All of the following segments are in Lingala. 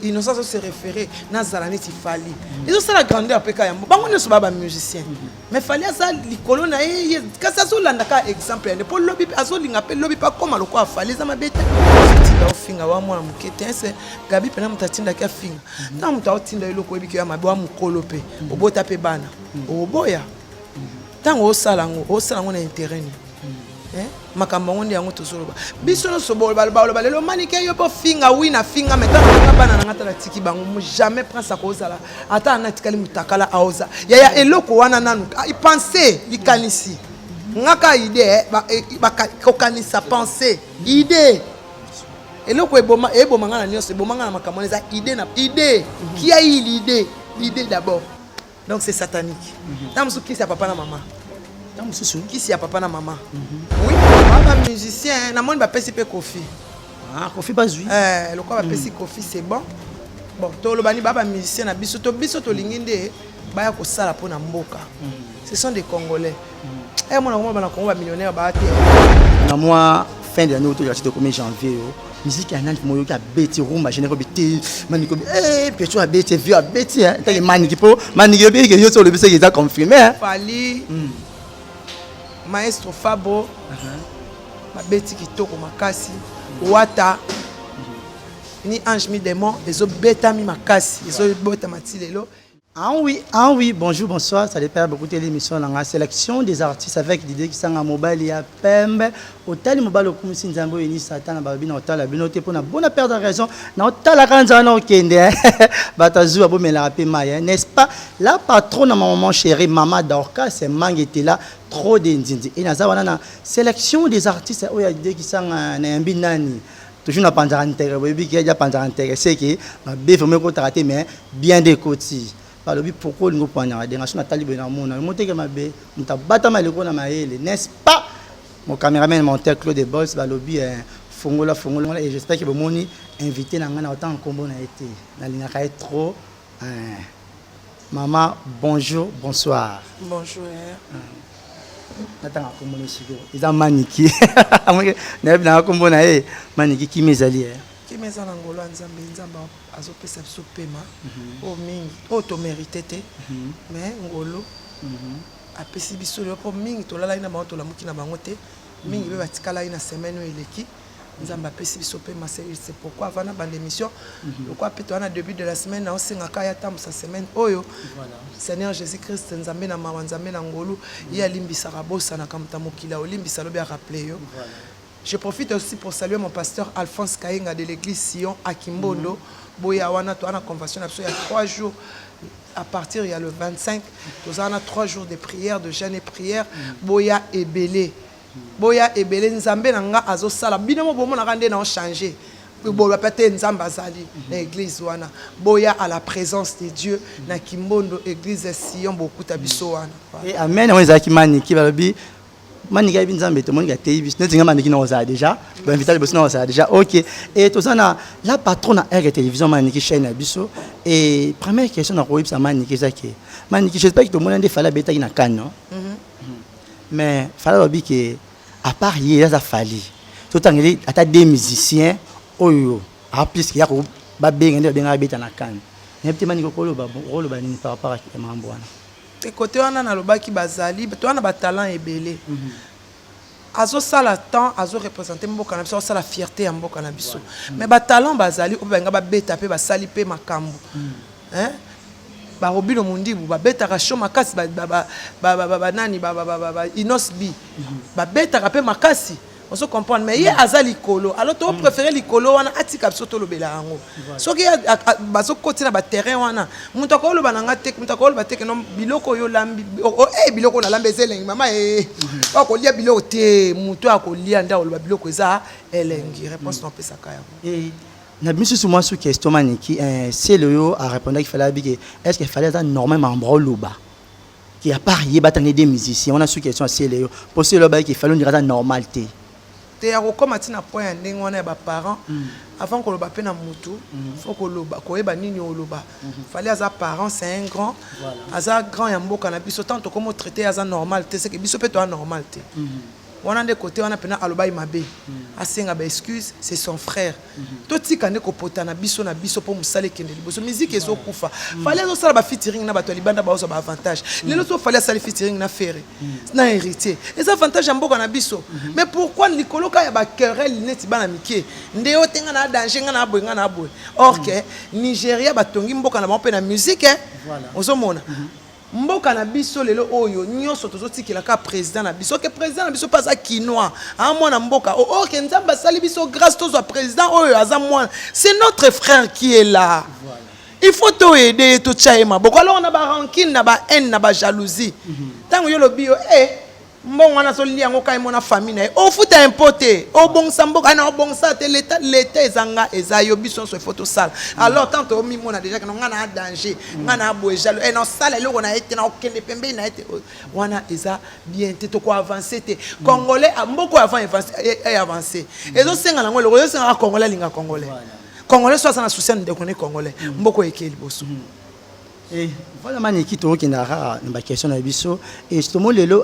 Innocence se référer na zalane ti fali. Ils ont ça la grandeur peka yambo. Bango ne so ba musicien. Mais fali ça likolo na ye ka ça so landa ka exemple ne pour lobby azo linga pe lobby pas comme aloko fali za mabeta. Tinda ofinga wa mwana mukete se gabi pena mutatinda ka finga. Na muta otinda eloko ebiki ya mabe wa mukolo pe. Obota pe bana. Oboya. Tango osalango na intérêt ni. Makambo ngondi yango tozoloba biso no sobolo baloba lelo manike yo po finga wina finga metana bana na ngata la tiki bango jamais prend sa cause là ata na tikali mutakala aoza ya eloko wana nanu i penser ikanisi ngaka idée ba kokanisa penser idée eloko eboma ngana nyonso eboma ngana makambo za idée na idée qui a eu l'idée d'abord donc c'est satanique tamsu qui c'est papa na maman qui c'est papa na maman oui papa musicien na monde ba pesi pe Kofi Kofi bazui le quoi ba pesi Kofi c'est bon to lo bani baba musicien na biso to linginde ba ya ko sala pona mboka ce sont des Congolais moi na ba na Congo ba millionnaire ba te na moi fin de l'année autour de le 1er janvier musique ya nani moyo ka beti rumba généraux beti maniko pecho abeti vieux abeti ta maniki po maniki be yo so le bise qui est confirmé Fali Maestro Fabo, Mabeti Kitoko Makasi, Wata, ni Ange mi démon, les autres bêta mi Makasi, les autres bêta matilelo. Ah oui, bonjour, bonsoir, ça dépend beaucoup de l'émission dans la sélection des artistes avec l'idée qui sont en mobile et à Pembe. Au tel mobile au comme si Nzambo et Satan na babina au tel binoté pour na bonne perte de raison. Na au tel la kanzana au kende. Batazu abo me la rapé maya, n'est-ce pas? La patronne ma maman chérie, maman Dorka, c'est Manguete là, trop d'indindi. Et naza wana na sélection des artistes au ya l'idée qui sont na mbinani. Toujours na panzara intérêt, oui, qui a panzara intérêt, c'est que ma bête me ko traiter mais bien décoté. Pourquoi nous prenons des nations natalies dans le monde? Nous montrons que ma bé, nous t'abattons mal le coup dans ma aile, n'est-ce pas? Mon caméraman, mon tel Claude Boss, va lobby fongola et j'espère que vous m'avez invité dans un autant combo n'a été. La ligne a trop. Maman, bonjour, bonsoir. Bonjour. Attends, comment les chigos? Ils ont maniki. N'est-ce pas combo n'a été maniki qui mes alliés? Qui mes en Angola nzamba azo pesa biso pema o mingi o to mérité te mais ngolo apesi biso le po mingi to lala ina maoto la muki na bango te mingi be batikala ina semaine eleki nzamba apesi biso pema c'est pourquoi avant na bande émission le quoi peut na début de la semaine na osenga kaya tamu sa semaine oyo Seigneur Jésus-Christ nzambe na mawa nzambe na ngolo ya limbisa rabosa na kamta mokila olimbisa lobi a rappeler yo. Je profite aussi pour saluer mon pasteur Alphonse Kainga de l'église Sion à Kimbondo. Boya wana to ana convention il y a 3 jours à partir il y a le 25 nous avons 3 jours de prière de jeûne et prière boya ebele nzambe nanga azo sala binomo bomo na rande na changer boya pete nzamba zali na église wana boya à la présence de Dieu na Kimbondo église Sion beaucoup tabiso wana et amen on ezaki maniki balobi Maniga binzambe to monika teibis netinga maniki na oza déjà ba inviter le boss na oza déjà OK et tout ça na la patronne RG télévision maniki chaîne na biso et première question na ko ibsa maniki zaki maniki j'espère que tout le monde ande fala beta ina kan non mais fala lobi que à part hier ça fali tout tangeli ata des musiciens oyo a plus qu'il y a ko ba benga beta na kan mais petit maniki ko lo ba ni par rapport à mambo wana. Et côté on a na lobaki bazali to na ba talent ebele azo sala temps azo représenter mboka na biso sala fierté ya mboka na biso mais ba talent bazali o benga ba beta pe ba sali pe makambo ba robino mundibu ba beta ka show makasi ba nani ba inosbi ba beta ka pe makasi on se comprend mais hier azali kolo alors to préférer likolo wana atika biso to lobela yango soki bazo kotina ba terrain wana mutu akolo bananga te mutu akolo bateke no biloko yo lambi biloko na lambe zelengi mama akolia biloko te mutu akolia nda oloba biloko eza elengi réponse non pesa kaya et na biso sur moi sur question maniki c'est le yo a répondre qu'il fallait est-ce qu'il fallait ça normalement mbro loba qui a part yebata des musiciens on a sous question c'est les pour ceux là qui fallait une normalité te ya kokoma tina point ya ndenge wana ya baparent avant koloba mpe na mutu faut koloba koyeba nini oloba fallait aza parent c'est un grand aza grand ya mboka na biso tant tokomo traité aza normal te c'est que biso mpe toa normal te wana nde côté wana pena alobai mabe asenga ba excuse c'est son frère totika nde kopota na biso po musale kende liboso musique ezokufa fallait azosala ba featuring na bato ya libanda baozo ba avantage lelo so fallait asala featuring na Ferré na héritier les avantages ya mboka na biso mais pourquoi likoloka ya ba querelle neti bana mike nde otenga na danger nga na boy nga na boy or que Nigeria batongi mboka na bango na musique ozomona mboka na biso lelo oyo nyoso tozotikela ka président na biso que président na biso pas à kinois a mwana mboka o que nzamba sali biso grâce tozo président oyo aza mwana c'est notre frère qui est là il faut to aider to chaima boko alors on a ba rancune na ba haine na ba jalousie tango yo lobio mbongo wana so liango kai mona famille na o futa importer o bon samboka na o bon sa te l'état ezanga ezayo biso so photo sale alors tant o mi mona déjà que nga na danger nga na boye jalo non sale loko na été na okende pembe na été wana eza bien te to ko avancer te congolais mboko avant avancer ezo senga nango loko yo senga congolais linga congolais soit ça na souci de connaître congolais mboko ekeli boso. Et voilà maniki to ki na ba question na biso et justement lelo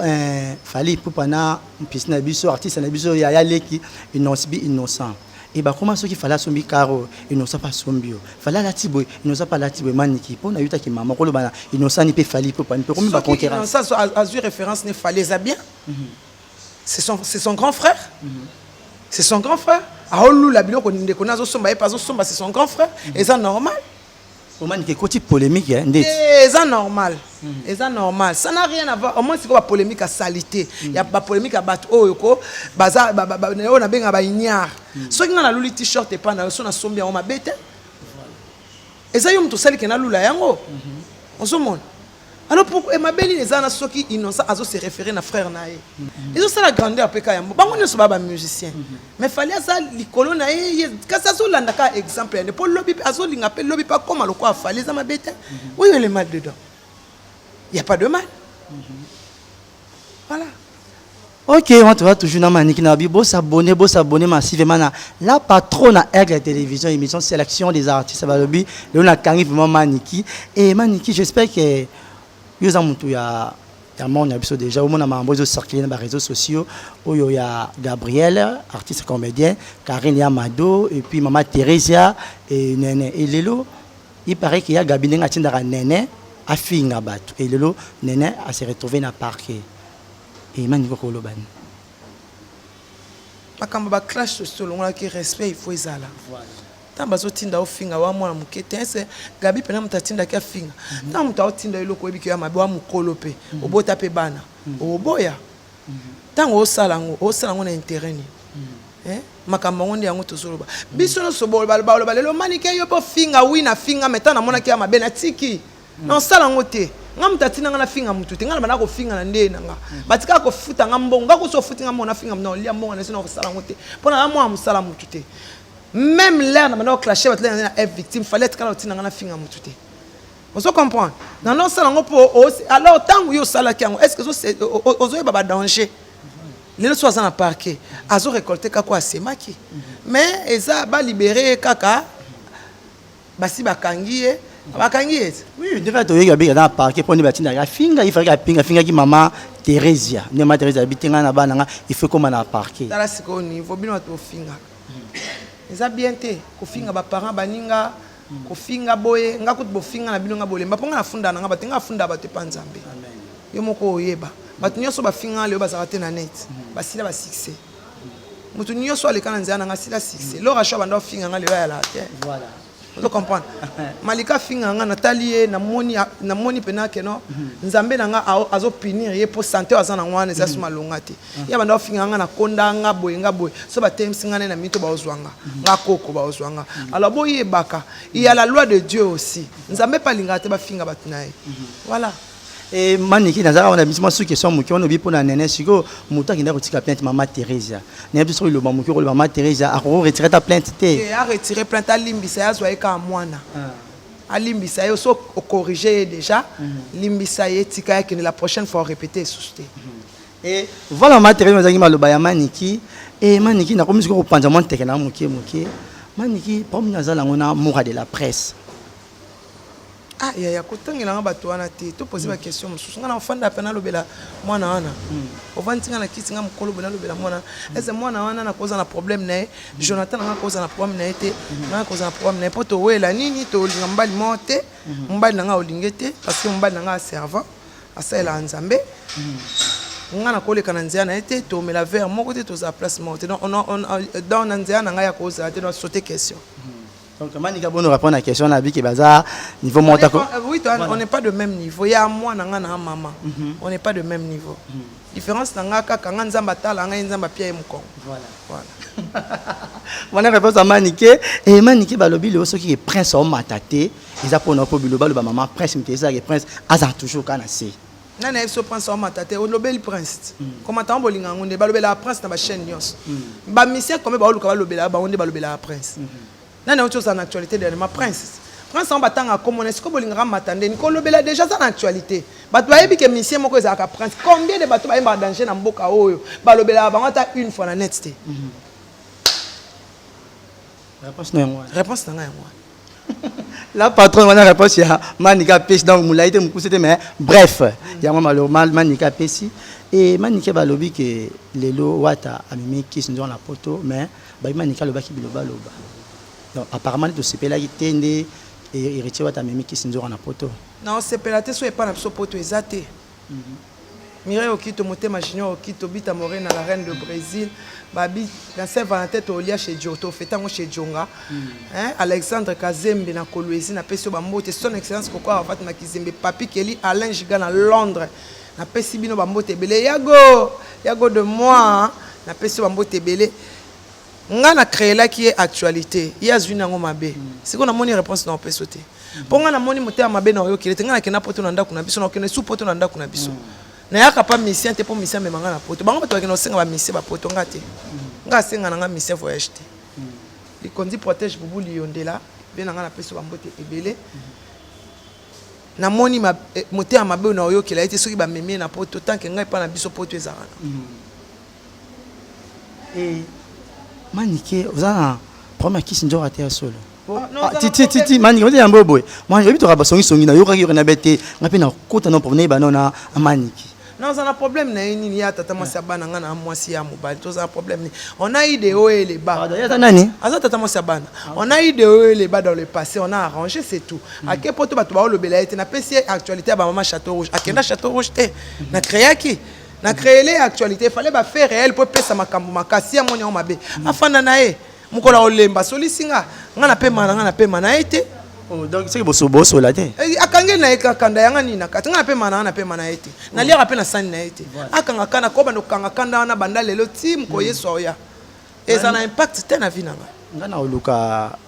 fallait pour pana piste na biso artiste na biso ya leki innocent et ba comment ce qu'il fallait sombi caro innocent pas sombio fallait la tibo innocent pas la tibo maniki pour na yuta ki maman ko lo bana innocent ni pe fallait pour pana pour ba conquérir ça a eu référence ne fallait ça bien c'est son grand frère c'est son grand frère a olu la biloko ndeko nazo somba e pas zo somba c'est son grand frère et ça normal. Comment il y a côté polémique c'est normal c'est normal ça n'a rien à voir au moins c'est quoi polémique à salité il y a pas polémique à battre oyoko baza on a bien ba ignare ceux qui na luli t-shirt et pas na so na sombi on ma bête et ça yom to sali ke na lula yango on se montre alors pour ma belle les ana soki innocent azo se référer na frère nae ils ont ça la grandeur peka yambo bango ne so ba musicien mais fallait ça likolo na ye ka ça so landa ka exemple ne pour lobby azo linga pe lobby pas comme le quoi fallait ça ma bête oui il y a le mal dedans il y a pas de mal voilà. Ok, on te va toujours dans Maniki Nabi. Beau s'abonner massivement. La patronne à Aigle Télévision, émission sélection des artistes. Ça va le but. On a carré vraiment Maniki. Et Maniki, j'espère que vous avez déjà au monde a circulé dans les réseaux sociaux où il y a Gabriel, artiste comédien, Karine Yamado et puis maman Theresia et Nene et Lelo. Il paraît qu'il y a Gabi Nenga Tindara Nene à Fingabat et Lelo Nene a se retrouvé dans le parquet. Et Maniko Koloban. Quand on clash sur le qui respect il faut y aller. Voilà. Tant bazo tinda au finga wa mwana mukete c'est Gabi pena mutatinda ka finga. Tant muta tinda iloko ebiki ya mabe wa mukolope. Obota pe bana. Oboya. Tant o salango na intérêt ni. Makambo ngonde yango tozoloba. Biso no sobolo balobalo lelo manike yo po finga wina finga metana mona ki ya mabe na tiki. Non salango te. Ngam tatina ngana finga mutu te ngana bana ko finga na nde nanga batika ko futa ngambongo ngako so futi ngamo na finga mna lia mbongo na sino ko sala ngote pona ngamo amusala mutu te même l'air na bana ko clasher batla na être victime fallait kana tina ngana finga mutu te on se comprend non non sala ngopo alors tangu yo sala kyango est-ce que c'est ozo baba danger lelo so na parquet azo récolter kako asemaki mais eza ba libérer kaka basi bakangie. Oui, de fait, il y a un parquet pour nous bâtir la finga, il faut que la maman Theresia, maman Theresia habite na bananga, il faut comme un parquet. Dans la seconde, il faut bien au finga. Ils ont bien été, ko finga ba parents baninga, ko finga boye, nga ko bo finga na bilonga bole, mba ponga na funda na nga batenga funda ba te panzambe. Amen. Yo moko oyeba. Batu nyoso ba finga le ba zakate na net. Ba sila ba succès. Mutu nyoso ale kana nzana nga sila succès. Lo rasho banda finga nga le ba ya la terre. Voilà. Vous comprenez? Malika finga nga natali na moni pena ke no nzambe na nga azo punir ye pour santé azana ngwana za suma longate ya banda finga nga na konda nga boye so ba temsinga na mito ba ozwanga nga koko ba ozwanga alors boye baka il y a la loi de Dieu aussi nzambe pa linga te ba finga batinaye voilà. Et Maniki Nazara on a mis sur question muki on obi pona nene siko muta kinda kotika plainte maman Theresia ne biso lo mamuki maman Theresia a retirer ta plainte te a retirer plainte à limbisa ya zwa eka mwana alimbisa yo so corriger déjà limbisa ye tika que la prochaine fois répéter souster et voilà matériel mazaki maloba ya Maniki et Maniki na komisi ko panza monteke na mokie Maniki pour nazala ngona moura de la presse. Ah ya kotangela nga bato wana te to poser ba question mususu nga na fanda pena lobela mwana wana ovantinga na kiti nga mukolo bena lobela mwana ese mwana wana na koza na problème na Jonathan nga koza na problème na été nga koza na problème na poto wela nini to linga mbali monte mbali nga olingete parce que mbali nga servant asala nzambe nga na koleka na nzia na été to mela vers moko te to za place monte donc on dans nzia nga ya koza te no sauter question. Donc, Manika bon répondre à la question à Biki Baza niveau monta. Oui, on n'est pas de même niveau. Il y a moi na maman. On n'est pas de même niveau. Différence nanga kaka nzamba tala nga nzamba pia mukong. Voilà. Voilà réponse à Manike et Manike balobi le so qui est prince au mataté, ils a pour no biloba le maman prince mais ça prince aza toujours kana se. Nana so prince au mataté, on lobeli prince. Comment tant bolinga ngonde balobela prince na ba chaîne nyos. Ba mission comme ba luka balobela ba onde balobela prince. Nana autre chose en actualité de ma prince. Prince en batanga comme on est que bolinga matande ni ko lobela déjà ça en actualité. Bato ba yebi que mission moko ezaka prince. Combien de bato ba yemba danger na mboka oyo ba lobela ba ngata une fois na net té. Réponse na moi. La patronne on a réponse ya Manika pesi donc moulaité mukusete mais bref, ya malheureusement Manika pesi et Manika balobi que lelo wata amimi kiss dans la poto mais ba Manika loba ki biloba loba. Donc apparemment de ce là qui tende et héritier wata amimi kiss dans la poto. Non, c'est pelaté so e pas na so poto ezate. Mireille Okito Motema Junior Okito Bita Morena la reine de Brésil Babi dans Saint-Valentin Olia chez Giotto fetango chez Djonga Alexandre Kazembe na Kolwezi na peso bambote son excellence Koko Arafat na Kizembe Papi Kelly Alain Giga na Londres na pesi bino bambote belé yago de moi na peso bambote belé nga na créé là qui est actualité il y a une ngo mabe c'est qu'on a moni réponse dans peso te pour nga na moni Motema mabe na yo kilete nga na kena poto na ndako na biso na kena sous poto na ndako na biso na yaka pas mission te pour mission memanga na poto bango bato bakino senga ba mission ba poto ngate nga senga na nga mission voyage te li kondi protège bubu liondela be na nga na peso bambote ebele na moni ma Motema mabe na yo kila ete soki ba memie na poto tant que ngai pa na biso poto ezana et Manike ozana premier qui sinjo raté solo titi Manike on yambo boy moi yebi to raba songi na yo ka na bete ngapi na kota no pour venir banona Manike. Non, on a un problème, il y a tata Sabana, on a un mois si à mobile, tout un problème. On a eu des hauts et les bas. On a eu des hauts et les bas dans le passé, on a arrangé, c'est tout. À quel point tu vas le belay, tu n'as pas si actualité à Maman Château Rouge. À quel Château Rouge, tu as créé qui? On a créé les actualités, il fallait faire réel pour payer sa macambo, casser à mon nom, ma bé. Afin d'anaï, mon collègue Olemba, Solisinga, on a payé manaïté. Donc c'est que vous bosso là té akangé na ekakanda yanga nina katinga pe mana na pe mana ete na lia pe na sani na ete akanga kana ko bando kanga kanda na banda lelo tim ko yeso ya et ça a un impact te na vie nanga ngana oluka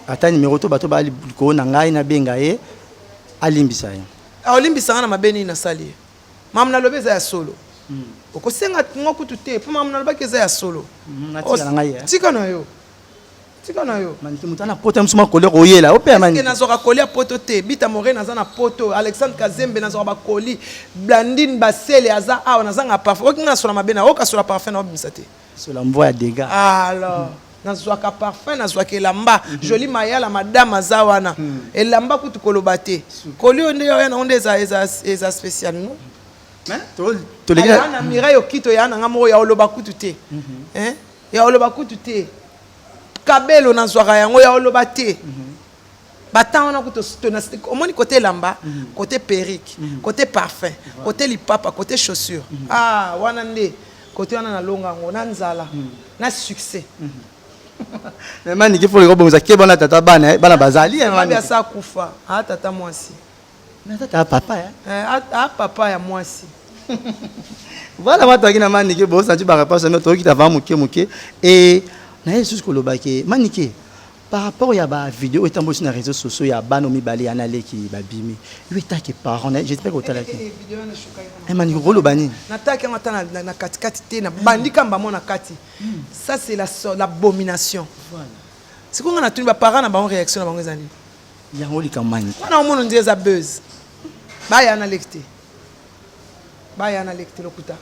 ata numéro to bato ba ko na ngai na benga e alimbisa ya olimbisa na mabeni na sali mam na lobeza ya solo okosenga ngoku tute po mam na lobaka za ya solo tika na yo tika na yo maniki mutana poto msuma kole royela ope maniki ke nazoka koli poto te Bita Morena nazana poto Alexandre Kazembe nazoka ba koli Blandine Basele aza awa nazanga parfum okinga sur la mabena oka sur la parfum na obimsate sur la mvoya dégâts alors nazoka parfum nazoka elamba joli mayala madame azawana elamba kutu kolobate koli onde yo na onde eza spécial non to les gars na Mireille Okito ya na ngamo ya oloba kutu te ya oloba kutu te kabelo na zwaka yango ya oloba te batanga na kuto omoni côté lamba côté perruque côté parfum côté lipapa côté chaussure ah wana nde côté wana na longa ngo na nzala na succès mais Manike faut le robonza ke bona tata bana bazali Manike asa kufa ah tata mwasi na tata papa ah papa ya mwasi voilà moi na Manike bo santi ba réponse mais to ki ta va muke et na Jesus kolobaki Manike par rapport ya ba vidéo etant sur les réseaux sociaux ya bano mibale ya nale ki babimi yuta ke parents j'espère que tu l'as vidéo na shukai Manike kolobani nataki ngata na katikati te na bandika mbamo na kati ça c'est l'abomination voilà c'est quoi na tuni ba parents na ba réaction na bango ezani yango likamani wana omona ndie eza buzz baya na lekte lokuta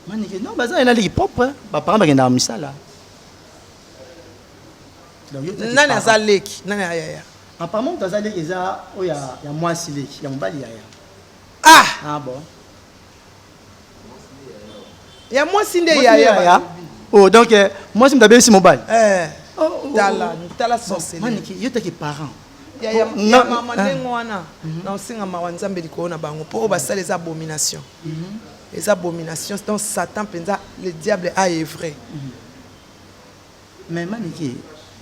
manike non baza ena liki propre baparent bakendaka misala nani aza leki nani ayaya apparemment moto aza leki eza oyo ya mwasi leki ya mobali yaya ah bon ya mwasi nde yaya oh donc mwasi moto abebisi mobali tala sorcellerie manike yo taki parent ya mama ndenge wana na osenga mawa nzambe likolo na bango mpo oyo basala eza abomination eza abomination donc Satan penza le diable a œuvré mais manike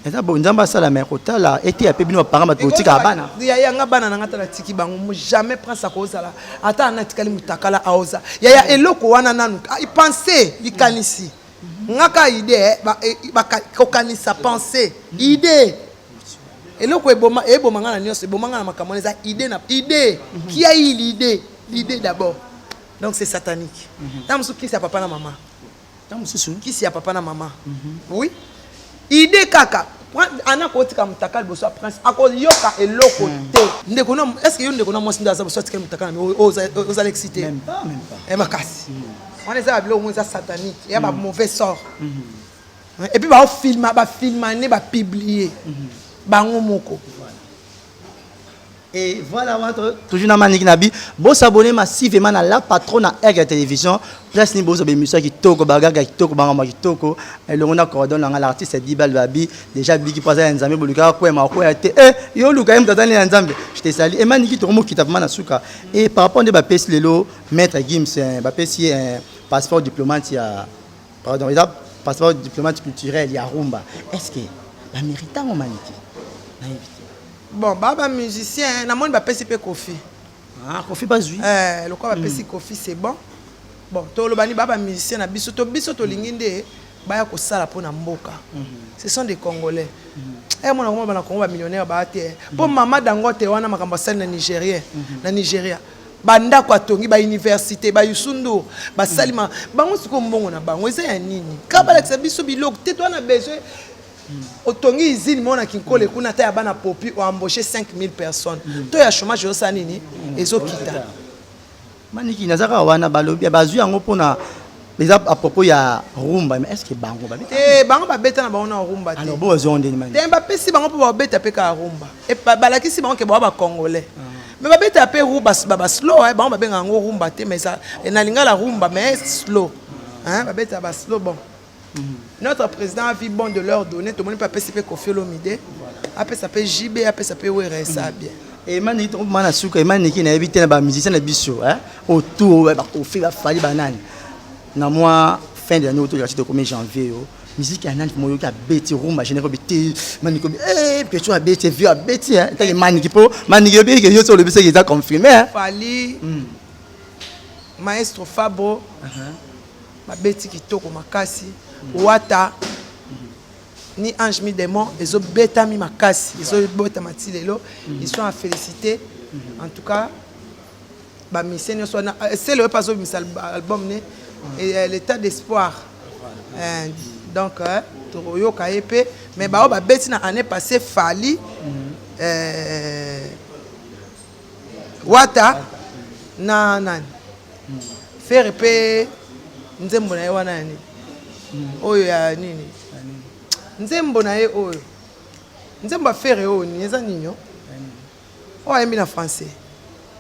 eza bo nzambe asala mais kotala ete ape bino baparent bato kotika bana yanga bana na nga tala tiki bango jamais prince akozala ata anatikali mutakala aoza yaya eloko wana nanu ipense likanisi ngaka idée kokanisa pensée idée eloko ebomanga na nyonso ebomanga na makambo eza idée na idée qui a eu l'idée d'abord donc c'est satanique tant musu kisi ya papa na mama tant musu kisi ya papa na mama oui idée kaka ana kotika mutaka liboso ya prince akoyoka eloko te ndeko na est-ce que yo ndeko na mwasi nda aza boso atikali mutaka na aux excité même pas makasi on eza biloko eza satanique ya ba mauvais sort et puis ba filmer ba publier bango moko. Et voilà, toujours dans Maniki Nabi, bon s'abonner massivement à la patronne à Air Télévision. Place ni bon s'abonner musique qui toko bagaga qui toko bangama qui toko. Et le on a coordonné dans l'artiste Dibal Babi déjà Bigi passe à Nzambe boluka quoi ma quoi était yo luka même dans les Nzambe. Je te salue et Maniki to mo qui t'a vraiment suka. Et par rapport de ba pes lelo maître Gims ba pes un passeport diplomate ya pardon, il a passeport diplomate culturel ya Rumba. Est-ce que la mérite en Maniki? Bon, baba musicien, na moni ba pesi pe Kofi. Ah, Kofi pas lui. Le quoi ba pesi Kofi c'est bon. Bon, to lo bani baba musicien na biso to linginde ba ya ko sala pona mboka. Ce sont des Congolais. Eh mona ko ba na Congo ba millionnaire ba te. Po mama Dangote wana makambo sala na Nigeria, na Nigeria. Banda kwa tongi ba université ba yusundu ba salima bango siko mbongo na bango eza ya nini? Ka ba la biso biloko te to na besoin otongi izini mona kinkole kuna ta ya bana popi o embaucher 5000 personnes to ya chômage osa nini ezokita maniki nazaka wana balobi bazui yango pona déjà à propos ya Rumba mais est-ce que bango ba beta bango ba beta na bango na Rumba te alors bo zonde ni maniki ba pesi bango po ba beta pe ka Rumba et balakisi bango ke ba congolais mais ba beta pe Rumba ba slow bango ba benga ngo Rumba te mais ça na lingala Rumba mais slow hein ba beta ba slow bon. Notre président a vu bon de leur donner, tout le monde peut participer Kofi Olomide, après ça peut JB, après ça peut ça bien. Et mani to mana suka mani ki na ebite na ba musicien na biso hein autour ba Kofi ba fali banane. Na moi fin de l'année autour de 1er janvier musique ya nani moyo ka beti Rumba général beti mani ko que tu as beti vieux a beti hein ta mani ki po mani ki be que yo sur le bisi qui est confirmé hein. Fali maestro Fabo ba beti kitoko makasi Wata ni Ange mi démon ils ont bêta mi makasi ils ont bota matilelo ils sont à féliciter en tout cas ba mission c'est le pas album né et l'état d'espoir donc Toroyo Kaepe mais ba beti na année passée Fali Wata na nan faire pe nzembo na wana ni oyo ya nini nzembo na ye oyo nzembo affaire oyo ni eza nini oyo ayembi na français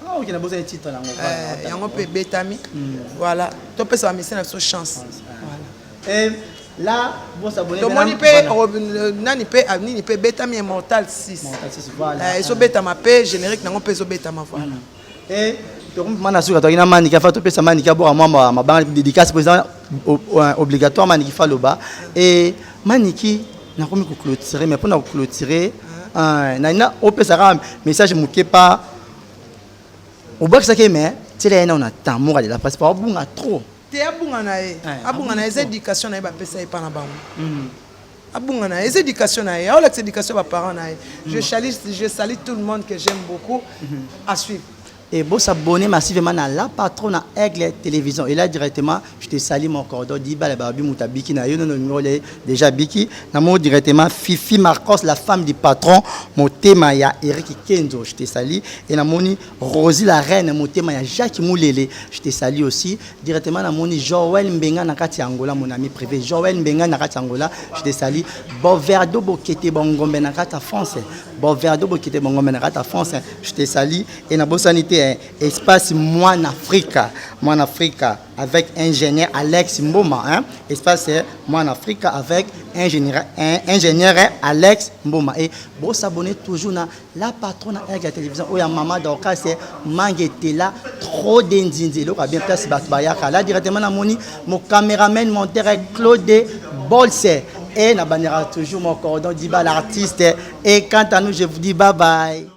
ah ok na bosa titre nango yango pe betami voilà topesa bamisien na biso chance voilà et là bosa abonné tomoni pe nani pe nini pe betami immortal 6 voilà ezobetama pe générique nango pe ezobetama voilà et mana suka to ina mani ka fa to pesa mani ka bo mama mabanga dédicace président obligatoire mani ki fa loba et maniki na komi ko clôturer mais pour na clôturer na ina o pesa ka message muke pa o bakisa ke mais tele na on attend mo la passe pas bunga trop te abunga na e abunga na ez éducation na e ba pesa e pa na bango abunga na ez éducation na e a l'éducation ba parents na e je salue tout le monde que j'aime beaucoup à suivre. et bon s'abonner massivement à la patronne à Aigle Télévision. Et là directement, je te salue mon cordon Diba le babi mutabiki na yo non déjà biki na mo directement Fifi Marcos la femme du patron Motema ya Eric Kenzo, je te salue et na moni Rosie la reine Motema ya Jacques Moulele, je te salue aussi directement na moni Joël Mbenga na kati Angola mon ami privé Joël Mbenga na kati Angola, je te salue Boverdo Bokete Bongombe na kati France Boverdo Bokete Bongombe na kati France, je te salue et na sanité espace Moi en Afrique avec ingénieur Alex Mboma hein? Espace Moi en Afrique avec ingénieur Alex Mboma et bon s'abonner toujours na la patronne à la télévision ou ya maman d'Oka c'est Mangetela trop d'indinzi lo bien place batbayaka là directement na moni mon caméraman monteur Claude Bolse et na banera toujours mon cordon Diba l'artiste et quant à nous je vous dis bye bye.